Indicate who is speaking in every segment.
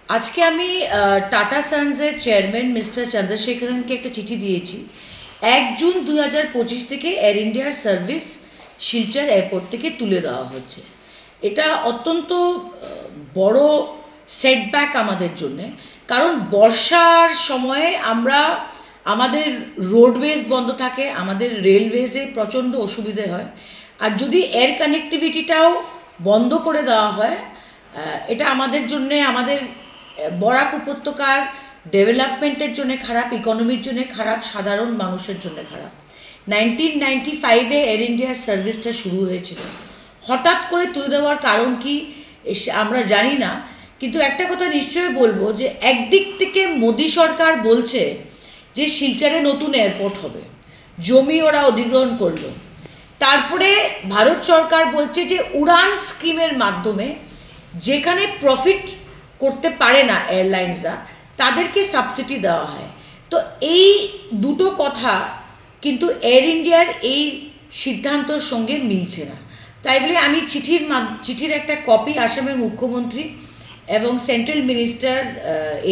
Speaker 1: আজকে আমি tata সন্সের chairman mister চন্দ্রশেখরনকে একটা চিঠি দিয়েছি। 1 জুন 2025 থেকে এয়ার ইন্ডিয়ার সার্ভিস শিলচর এয়ারপোর্ট থেকে তুলে দেওয়া হচ্ছে। এটা অত্যন্ত বড় সেটব্যাক আমাদের জন্যে, কারণ বর্ষার সময়ে আমাদের রোডওয়েজ বন্ধ থাকে, আমাদের রেলওয়েজে প্রচণ্ড অসুবিধে হয়। আর যদি এয়ার কানেক্টিভিটিটাও বন্ধ করে দেওয়া হয়, এটা আমাদের জন্যে, আমাদের বরাক উপত্যকার ডেভেলপমেন্টের জন্য খারাপ, ইকোনমির জন্য খারাপ, সাধারণ মানুষের জন্য খারাপ। 1995-এ এয়ার ইন্ডিয়ার সার্ভিসটা শুরু হয়েছিল। হঠাৎ করে তুলে দেওয়ার কারণ কি আমরা জানি না, কিন্তু একটা কথা নিশ্চয়ই বলবো যে একদিক থেকে মোদি সরকার বলছে যে শিলচরে নতুন এয়ারপোর্ট হবে, জমি ওরা অধিগ্রহণ করলো। তারপরে ভারত সরকার বলছে যে উড়ান স্কিমের মাধ্যমে যেখানে প্রফিট করতে পারে না এয়ারলাইন্সরা, তাদেরকে সাবসিডি দেওয়া হয়। তো এই দুটো কথা কিন্তু এয়ার ইন্ডিয়ার এই সিদ্ধান্তর সঙ্গে মিলছে না। তাই বলে আমি চিঠির একটা কপি আসামের মুখ্যমন্ত্রী এবং সেন্ট্রাল মিনিস্টার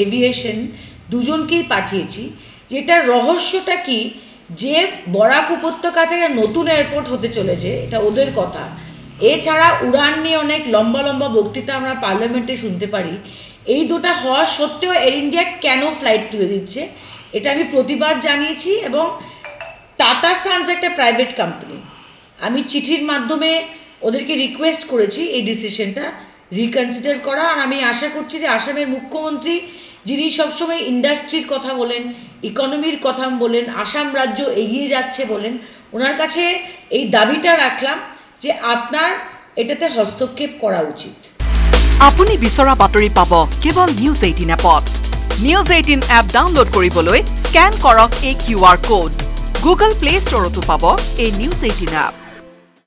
Speaker 1: এভিয়েশন দুজনকেই পাঠিয়েছি। যেটা রহস্যটা কি, যে বরাক উপত্যকা থেকে নতুন এয়ারপোর্ট হতে চলেছে, এটা ওদের কথা। এছাড়া উড়ান নিয়ে অনেক লম্বা লম্বা বক্তৃতা আমরা পার্লামেন্টে শুনতে পারি। এই দুটো হওয়া সত্ত্বেও এয়ার ইন্ডিয়া কেন ফ্লাইট তুলে দিচ্ছে, এটা আমি প্রতিবাদ জানিয়েছি। এবং টাটা সন্স একটা প্রাইভেট কোম্পানি, আমি চিঠির মাধ্যমে ওদেরকে রিকোয়েস্ট করেছি এই ডিসিশনটা রিকনসিডার করা। আর আমি আশা করছি যে আসামের মুখ্যমন্ত্রী, যিনি সবসময় ইন্ডাস্ট্রির কথা বলেন, ইকোনমির কথা বলেন, আসাম রাজ্য এগিয়ে যাচ্ছে বলেন, ওনার কাছে এই দাবিটা রাখলাম যে আপনার এটাতে হস্তক্ষেপ করা উচিত।
Speaker 2: আপুনি বিচৰা বাতৰি পাব কেৱল নিউজ 18 এপত। নিউজ 18 এপ ডাউনলোড কৰিবলৈ স্ক্যান কৰক এই QR কোড। গুগল প্লে ষ্টৰতো পাব এই নিউজ 18 এপ।